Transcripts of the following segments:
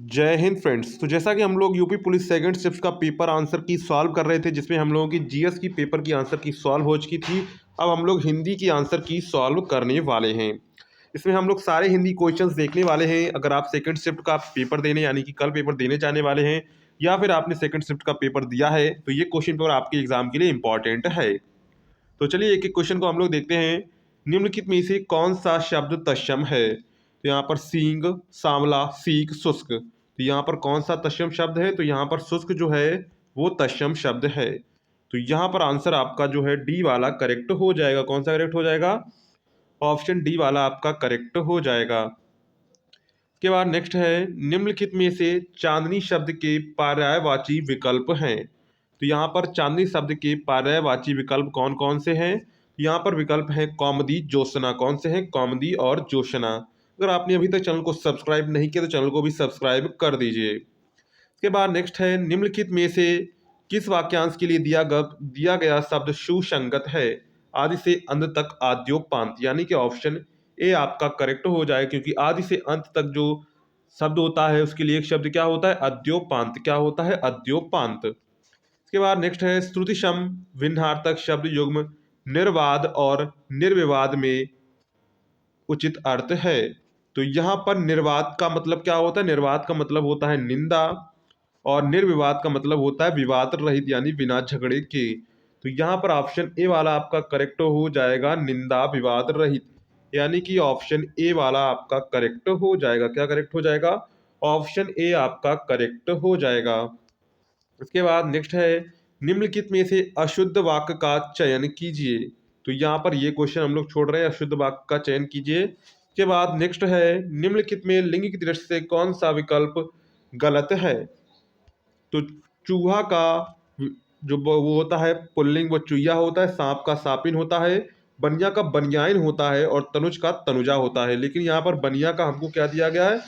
जय हिंद फ्रेंड्स। तो जैसा कि हम लोग यूपी पुलिस सेकंड शिफ्ट का पेपर आंसर की सॉल्व कर रहे थे, जिसमें हम लोगों की जीएस की पेपर की आंसर की सॉल्व हो चुकी थी। अब हम लोग हिंदी की आंसर की सॉल्व करने वाले हैं। इसमें हम लोग सारे हिंदी क्वेश्चंस देखने वाले हैं। अगर आप सेकंड शिफ्ट का पेपर देने यानी कि कल पेपर देने जाने वाले हैं, या फिर आपने सेकंड शिफ्ट का पेपर दिया है, तो ये क्वेश्चन पेपर आपके एग्जाम के लिए इंपॉर्टेंट है। तो चलिए एक एक क्वेश्चन को हम लोग देखते हैं। निम्नलिखित में से कौन सा शब्द तत्सम है? तो यहाँ पर सींग, सांवला, सीख, शुष्क। तो यहाँ पर कौन सा तत्सम शब्द है? तो यहाँ पर शुष्क जो है वो तत्सम शब्द है। तो यहाँ पर आंसर आपका जो है डी वाला करेक्ट हो जाएगा। कौन सा करेक्ट हो जाएगा? ऑप्शन डी वाला आपका करेक्ट हो जाएगा। के बाद नेक्स्ट है, निम्नलिखित में से चांदनी शब्द के पर्यायवाची विकल्प हैं। तो यहाँ पर चांदनी शब्द के पर्यायवाची विकल्प कौन कौन से हैं? यहाँ पर विकल्प है कौमुदी, ज्योत्सना। कौन से हैं? कौमुदी और ज्योत्सना। अगर आपने अभी तक चैनल को सब्सक्राइब नहीं किया तो चैनल को भी सब्सक्राइब कर दीजिए। इसके बाद नेक्स्ट है, निम्नलिखित में से किस वाक्यांश के लिए दिया गया शब्द सुसंगत है? आदि से अंत तक आद्योपांत, यानी कि ऑप्शन ए आपका करेक्ट हो जाए, क्योंकि आदि से अंत तक जो शब्द होता है उसके लिए एक शब्द क्या होता है? अद्योपांत। क्या होता है? अद्योपांत। इसके बाद नेक्स्ट है, श्रुति सम भिन्नार्थक शब्द युग्म निर्वाद और निर्विवाद में उचित अर्थ है। तो यहाँ पर निर्वाद का मतलब क्या होता है? निर्वाद का मतलब होता है निंदा, और निर्विवाद का मतलब होता है विवाद रहित, यानी बिना झगड़े के। तो यहाँ पर ऑप्शन ए वाला आपका करेक्ट हो जाएगा, निंदा विवाद रहित, यानी कि ऑप्शन ए वाला आपका करेक्ट हो जाएगा। क्या करेक्ट हो जाएगा? ऑप्शन ए आपका करेक्ट हो जाएगा। इसके बाद नेक्स्ट है, निम्नलिखित में से अशुद्ध वाक्य का चयन कीजिए। तो यहाँ पर ये क्वेश्चन हम लोग छोड़ रहे हैं, अशुद्ध वाक्य का चयन कीजिए। इसके बाद नेक्स्ट है, निम्नलिखित में लिंग की दृष्टि से कौन सा विकल्प गलत है? तो चूहा का जो वो होता है पुल्लिंग, वो चुईया होता है। सांप का सापिन होता है। बनिया का बनियाइन होता है, और तनुज का तनुजा होता है। लेकिन यहाँ पर बनिया का हमको क्या दिया गया है?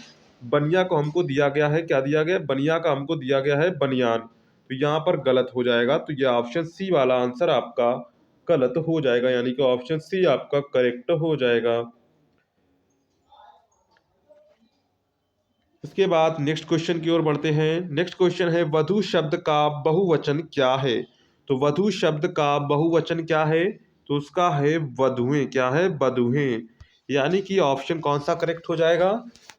बनिया को हमको दिया गया है, क्या दिया गया है? बनिया का हमको दिया गया है बनियान। तो यहाँ पर गलत हो जाएगा। तो यह ऑप्शन सी वाला आंसर आपका गलत हो जाएगा, यानी कि ऑप्शन सी आपका करेक्ट हो जाएगा। इसके बाद नेक्स्ट क्वेश्चन की ओर बढ़ते हैं। नेक्स्ट क्वेश्चन है, वधु शब्द का बहुवचन क्या है? तो वधु शब्द का बहुवचन क्या है? तो उसका है वधुएं। क्या है? वधुएं। यानी कि ऑप्शन कौन सा करेक्ट हो जाएगा?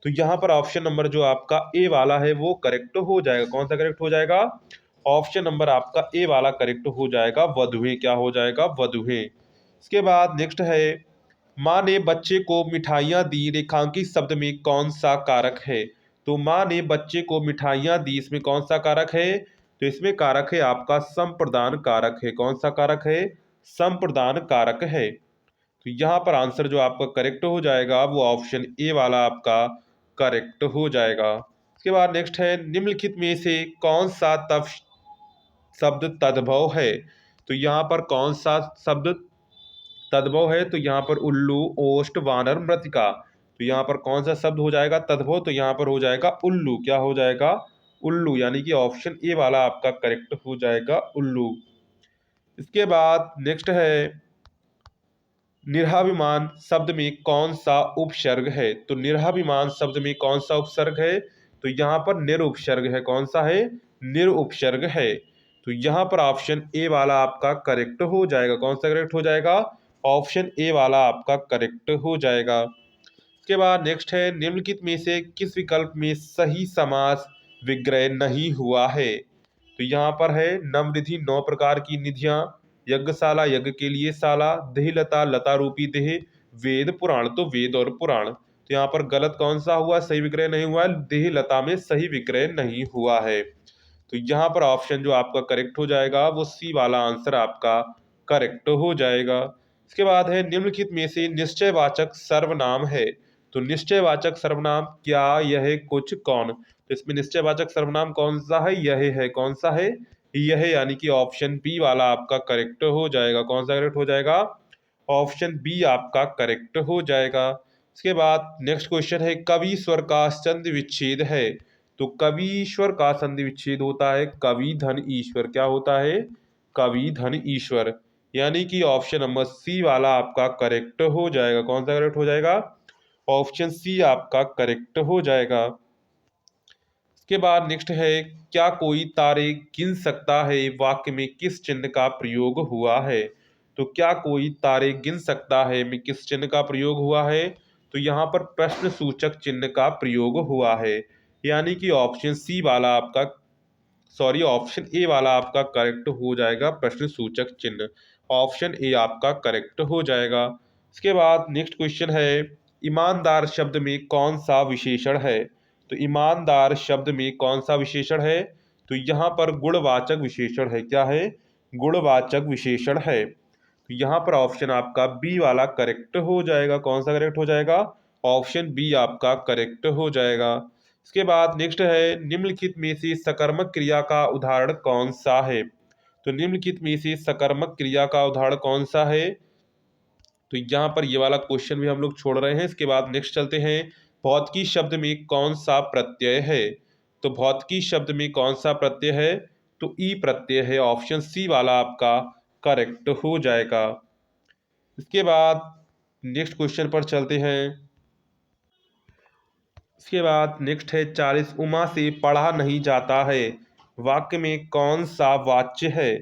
तो यहाँ पर ऑप्शन नंबर जो आपका ए वाला है वो करेक्ट हो जाएगा। कौन सा करेक्ट हो जाएगा? ऑप्शन नंबर आपका ए वाला करेक्ट हो जाएगा, वधुएं। क्या हो जाएगा? वधुएं। इसके बाद नेक्स्ट है, माँ ने बच्चे को मिठाइयाँ दी रेखांकित शब्द में कौन सा कारक है? तो माँ ने बच्चे को मिठाइयाँ दी, इसमें कौन सा कारक है? तो इसमें कारक है आपका संप्रदान कारक है। कौन सा कारक है? संप्रदान कारक है। तो यहाँ पर आंसर जो आपका करेक्ट हो जाएगा वो ऑप्शन ए वाला आपका करेक्ट हो जाएगा। इसके बाद नेक्स्ट है, निम्नलिखित में से कौन सा तब शब्द तद्भव है? तो यहाँ पर कौन सा शब्द तद्भव है? तो यहाँ पर उल्लू, ओष्ठ, वानर, मृतिका। तो यहाँ पर कौन सा शब्द हो जाएगा तद्भव? तो यहाँ पर हो जाएगा उल्लू। क्या हो जाएगा? उल्लू, यानी कि ऑप्शन ए वाला आपका करेक्ट हो जाएगा, उल्लू। इसके बाद नेक्स्ट है, निरहाभिमान शब्द में कौन सा उपसर्ग है? तो निरहाभिमान शब्द में कौन सा उपसर्ग है? तो यहाँ पर निरुपसर्ग है। कौन सा है? निरुपसर्ग है। तो यहाँ पर ऑप्शन ए वाला आपका करेक्ट हो जाएगा। कौन सा करेक्ट हो जाएगा? ऑप्शन ए वाला आपका करेक्ट हो जाएगा। इसके बाद नेक्स्ट है, निम्नलिखित में से किस विकल्प में सही समास विग्रह नहीं हुआ है? तो यहाँ पर है, नवनिधि 9 प्रकार की निधियां, यज्ञशाला यज्ञ के लिए शाला, देहलता लता रूपी देह, वेद पुराण। तो वेद और पुराण। तो यहाँ पर गलत कौन सा हुआ? सही विग्रह नहीं हुआ है। देहलता में सही विग्रह नहीं हुआ है। तो यहाँ पर ऑप्शन जो आपका करेक्ट हो जाएगा वो सी वाला आंसर आपका करेक्ट हो जाएगा। इसके बाद है, निम्नलिखित में से निश्चयवाचक सर्वनाम है। तो निश्चयवाचक सर्वनाम क्या यह कुछ कौन? तो इसमें निश्चयवाचक सर्वनाम कौन सा है? यह है। कौन सा है? यह, यानी कि ऑप्शन बी वाला आपका करेक्ट हो जाएगा। कौन सा करेक्ट हो जाएगा? ऑप्शन बी आपका करेक्ट हो जाएगा। इसके बाद नेक्स्ट क्वेश्चन है, कवि स्वर का संधि विच्छेद है। तो कवि स्वर का संधि विच्छेद होता है कवि धन ईश्वर। क्या होता है? कवि धन ईश्वर, यानी कि ऑप्शन नंबर सी वाला आपका करेक्ट हो जाएगा। कौन सा करेक्ट हो जाएगा? ऑप्शन सी आपका करेक्ट हो जाएगा। इसके बाद नेक्स्ट है, क्या कोई तारे गिन सकता है वाक्य में किस चिन्ह का प्रयोग हुआ है। तो क्या कोई तारे गिन सकता है में किस चिन्ह का प्रयोग हुआ है। तो यहाँ पर प्रश्न सूचक चिन्ह का प्रयोग हुआ है, यानी कि ऑप्शन सी वाला आपका, सॉरी ऑप्शन ए वाला आपका करेक्ट हो जाएगा, प्रश्न सूचक चिन्ह। ऑप्शन ए आपका करेक्ट हो जाएगा। इसके बाद नेक्स्ट क्वेश्चन है, ईमानदार शब्द में कौन सा विशेषण है। तो ईमानदार शब्द में कौन सा विशेषण है। तो यहाँ पर गुणवाचक विशेषण है। क्या है, गुणवाचक विशेषण है। तो यहाँ पर ऑप्शन आपका बी वाला करेक्ट हो जाएगा। कौन सा करेक्ट हो जाएगा, ऑप्शन बी आपका करेक्ट हो जाएगा। इसके बाद नेक्स्ट है, निम्नलिखित में से सकर्मक क्रिया का उदाहरण कौन सा है। तो निम्नलिखित में से सकर्मक क्रिया का उदाहरण कौन सा है। तो यहाँ पर ये वाला क्वेश्चन भी हम लोग छोड़ रहे हैं। इसके बाद नेक्स्ट चलते हैं, भौतिकी शब्द में कौन सा प्रत्यय है। तो भौतिकी शब्द में कौन सा प्रत्यय है। तो ई प्रत्यय है। ऑप्शन सी वाला आपका करेक्ट हो जाएगा। इसके बाद नेक्स्ट क्वेश्चन पर चलते हैं। इसके बाद नेक्स्ट है, 40 उमा से पढ़ा नहीं जाता है वाक्य में कौन सा वाच्य है।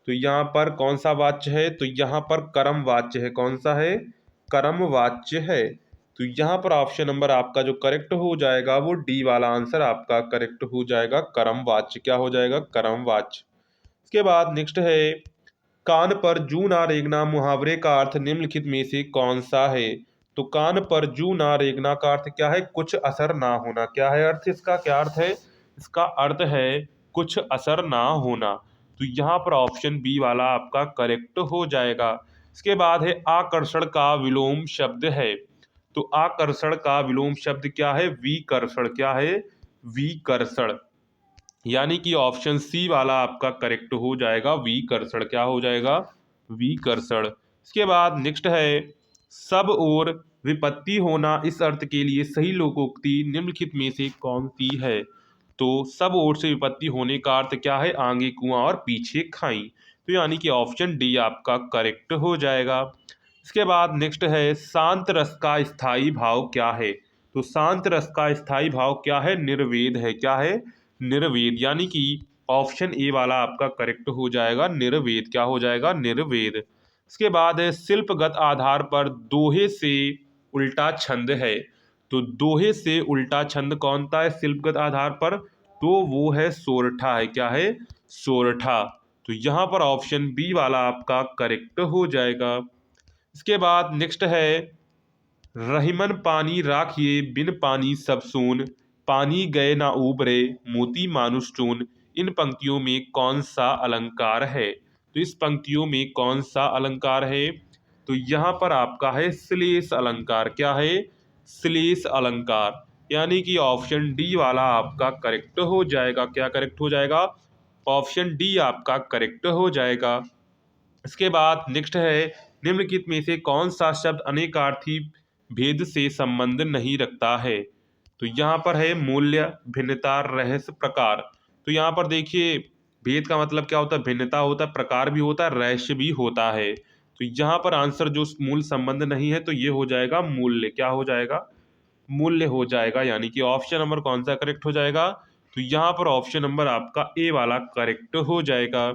तो यहाँ पर कौन सा वाच्य है। तो यहाँ पर कर्म वाच्य है। कौन सा है, कर्म वाच्य है। तो यहाँ पर ऑप्शन नंबर आपका जो करेक्ट हो जाएगा वो डी वाला आंसर आपका करेक्ट हो जाएगा, कर्म वाच्य। क्या हो जाएगा, कर्म वाच्य। इसके बाद नेक्स्ट है, कान पर जू ना रेंगना मुहावरे का अर्थ निम्नलिखित में से कौन सा है। तो कान पर जू ना रेंगना का अर्थ क्या है, कुछ असर ना होना। क्या है अर्थ इसका, क्या अर्थ है इसका, अर्थ है कुछ असर ना होना। तो यहाँ पर ऑप्शन बी वाला आपका करेक्ट हो जाएगा। इसके बाद है, आकर्षण का विलोम शब्द है। तो आकर्षण का विलोम शब्द क्या है, विकर्षण। क्या है, विकर्षण। यानी कि ऑप्शन सी वाला आपका करेक्ट हो जाएगा, विकर्षण। क्या हो जाएगा, विकर्षण। इसके बाद नेक्स्ट है, सब और विपत्ति होना इस अर्थ के लिए सही लोकोक्ति निम्नलिखित में से कौन सी है। तो सब ओर से विपत्ति होने का अर्थ क्या है, आगे कुआं और पीछे खाई। तो यानी कि ऑप्शन डी आपका करेक्ट हो जाएगा। इसके बाद नेक्स्ट है, शांत रस का स्थायी भाव क्या है। तो शांत रस का स्थायी भाव क्या है, निर्वेद है। क्या है, निर्वेद। यानी कि ऑप्शन ए वाला आपका करेक्ट हो जाएगा, निर्वेद। क्या हो जाएगा, निर्वेद। इसके बाद है, शिल्पगत आधार पर दोहे से उल्टा छंद है। तो दोहे से उल्टा छंद कौन सा है शिल्पगत आधार पर। तो वो है सोरठा है। क्या है, सोरठा। तो यहाँ पर ऑप्शन बी वाला आपका करेक्ट हो जाएगा। इसके बाद नेक्स्ट है, रहीमन पानी राखिए बिन पानी सब सून, पानी गए ना उबरे मोती मानुष चून। इन पंक्तियों में कौन सा अलंकार है। तो इस पंक्तियों में कौन सा अलंकार है। तो यहाँ पर आपका है श्लेष अलंकार। क्या है, श्लेष अलंकार। यानी कि ऑप्शन डी वाला आपका करेक्ट हो जाएगा। क्या करेक्ट हो जाएगा, ऑप्शन डी आपका करेक्ट हो जाएगा। इसके बाद नेक्स्ट है, निम्नलिखित में से कौन सा शब्द अनेकार्थी भेद से संबंध नहीं रखता है। तो यहाँ पर है, मूल्य, भिन्नता, रहस्य, प्रकार। तो यहाँ पर देखिए, भेद का मतलब क्या होता है, भिन्नता होता है, प्रकार भी होता है, रहस्य भी होता है। तो यहाँ पर आंसर जो मूल संबंध नहीं है तो ये हो जाएगा मूल्य। क्या हो जाएगा, मूल्य हो जाएगा। यानी कि ऑप्शन नंबर कौन सा करेक्ट हो जाएगा। तो यहाँ पर ऑप्शन नंबर आपका ए वाला करेक्ट हो जाएगा।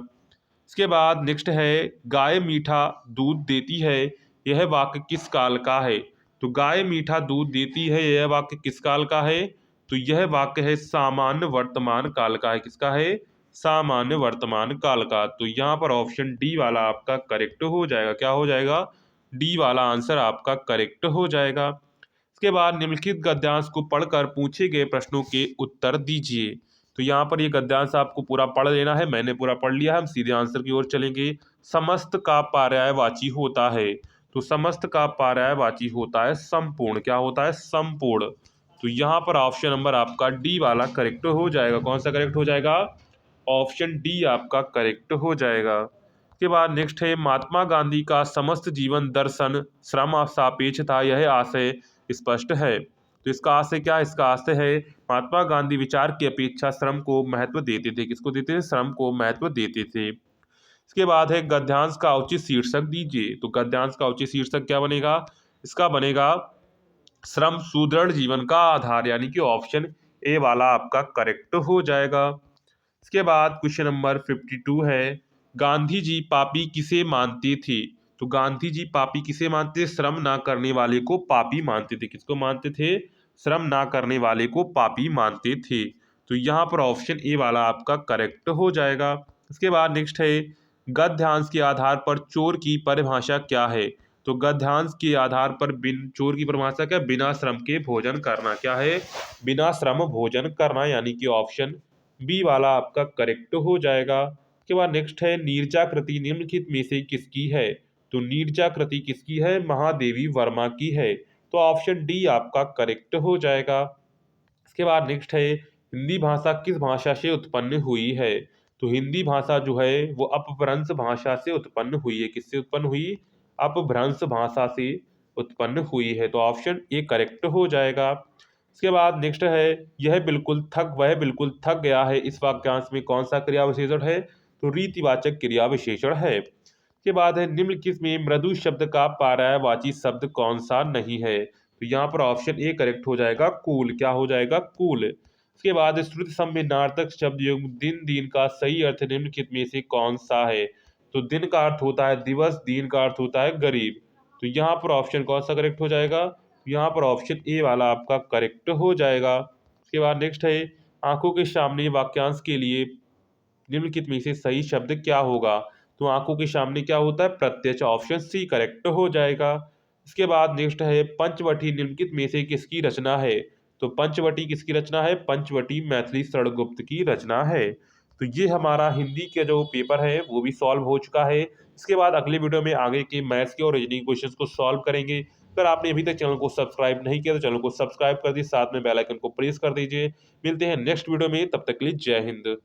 इसके बाद नेक्स्ट है, गाय मीठा दूध देती है यह वाक्य किस काल का है। तो गाय मीठा दूध देती है यह वाक्य किस काल का है। तो यह वाक्य है सामान्य वर्तमान काल का है। किसका है, सामान्य वर्तमान काल का। तो यहाँ पर ऑप्शन डी वाला आपका करेक्ट हो जाएगा। क्या हो जाएगा, डी वाला आंसर आपका करेक्ट हो जाएगा। इसके बाद निम्नलिखित गद्यांश को पढ़कर पूछे गए प्रश्नों के उत्तर दीजिए। तो यहाँ पर ये गद्यांश आपको पूरा पढ़ लेना है। मैंने पूरा पढ़ लिया है, हम सीधे आंसर की ओर चलेंगे। समस्त का पर्यायवाची होता है। तो समस्त का पर्यायवाची होता है संपूर्ण। क्या होता है, संपूर्ण। तो यहाँ पर ऑप्शन नंबर आपका डी वाला करेक्ट हो जाएगा। कौन सा करेक्ट हो जाएगा, ऑप्शन डी आपका करेक्ट हो जाएगा। के बाद नेक्स्ट है, महात्मा गांधी का समस्त जीवन दर्शन श्रम सापेक्ष था यह आशय स्पष्ट है। तो इसका आशय क्या है, इसका आशय है महात्मा गांधी विचार की अपेक्षा श्रम को महत्व देते थे। किसको देते थे, श्रम को महत्व देते थे। इसके बाद है, गद्यांश का उचित शीर्षक दीजिए। तो गद्यांश का उचित शीर्षक क्या बनेगा, इसका बनेगा श्रम सुदृढ़ जीवन का आधार। यानी कि ऑप्शन ए वाला आपका करेक्ट हो जाएगा। इसके बाद क्वेश्चन नंबर 52 है, गांधी जी पापी किसे मानते थे? तो गांधी जी पापी किसे मानते थे? श्रम ना करने वाले को पापी मानते थे। किसको मानते थे? श्रम ना करने वाले को पापी मानते थे। तो यहाँ पर ऑप्शन ए वाला आपका करेक्ट हो जाएगा। इसके बाद नेक्स्ट है, गद्यांश के आधार पर चोर की परिभाषा क्या है? तो गद्यांश के आधार पर बिन चोर की परिभाषा क्या? बिना श्रम के भोजन करना। क्या है? बिना श्रम भोजन करना, यानी कि ऑप्शन बी वाला आपका करेक्ट हो जाएगा। उसके बाद नेक्स्ट है, नीरजाकृति निम्नलिखित में से किसकी है? तो नीरजाकृति किसकी है? महादेवी वर्मा की है। तो ऑप्शन डी आपका करेक्ट हो जाएगा। इसके बाद नेक्स्ट है, हिंदी भाषा किस भाषा से उत्पन्न हुई है? तो हिंदी भाषा जो है वो अपभ्रंश भाषा से उत्पन्न हुई है। किससे उत्पन्न हुई? अपभ्रंश भाषा से उत्पन्न हुई है। तो ऑप्शन ए करेक्ट हो जाएगा। इसके बाद नेक्स्ट है, वह बिल्कुल थक गया है, इस वाक्यांश में कौन सा क्रिया विशेषण है? तो रीतिवाचक क्रिया विशेषण है। के बाद है, निम्नलिखित में मृदु शब्द का पर्यायवाची शब्द कौन सा नहीं है? तो यहाँ पर ऑप्शन ए करेक्ट हो जाएगा, कूल। क्या हो जाएगा? कूल। इसके बाद श्रुति सम्मिनार्थक शब्द युग्म दिन दिन का सही अर्थ निम्नलिखित में से कौन सा है? तो दिन का अर्थ होता है दिवस, दीन का अर्थ होता है गरीब। तो यहाँ पर ऑप्शन कौन सा करेक्ट हो जाएगा? यहाँ पर ऑप्शन ए वाला आपका करेक्ट हो जाएगा। इसके बाद नेक्स्ट है, आंखों के सामने वाक्यांश के लिए निम्नलिखित में से सही शब्द क्या होगा? तो आंखों के सामने क्या होता है? प्रत्यक्ष। ऑप्शन सी करेक्ट हो जाएगा। इसके बाद नेक्स्ट है, पंचवटी निम्नलिखित में से किसकी रचना है? तो पंचवटी किसकी रचना है? पंचवटी मैथिली शरणगुप्त की रचना है। तो ये हमारा हिंदी का जो पेपर है वो भी सॉल्व हो चुका है। इसके बाद अगले वीडियो में आगे के मैथ्स के और रीजनिंग क्वेश्चंस को सॉल्व करेंगे। अगर आपने अभी तक चैनल को सब्सक्राइब नहीं किया तो चैनल को सब्सक्राइब कर दीजिए, साथ में बेल आइकन को प्रेस कर दीजिए। मिलते हैं नेक्स्ट वीडियो में, तब तक के लिए जय हिंद।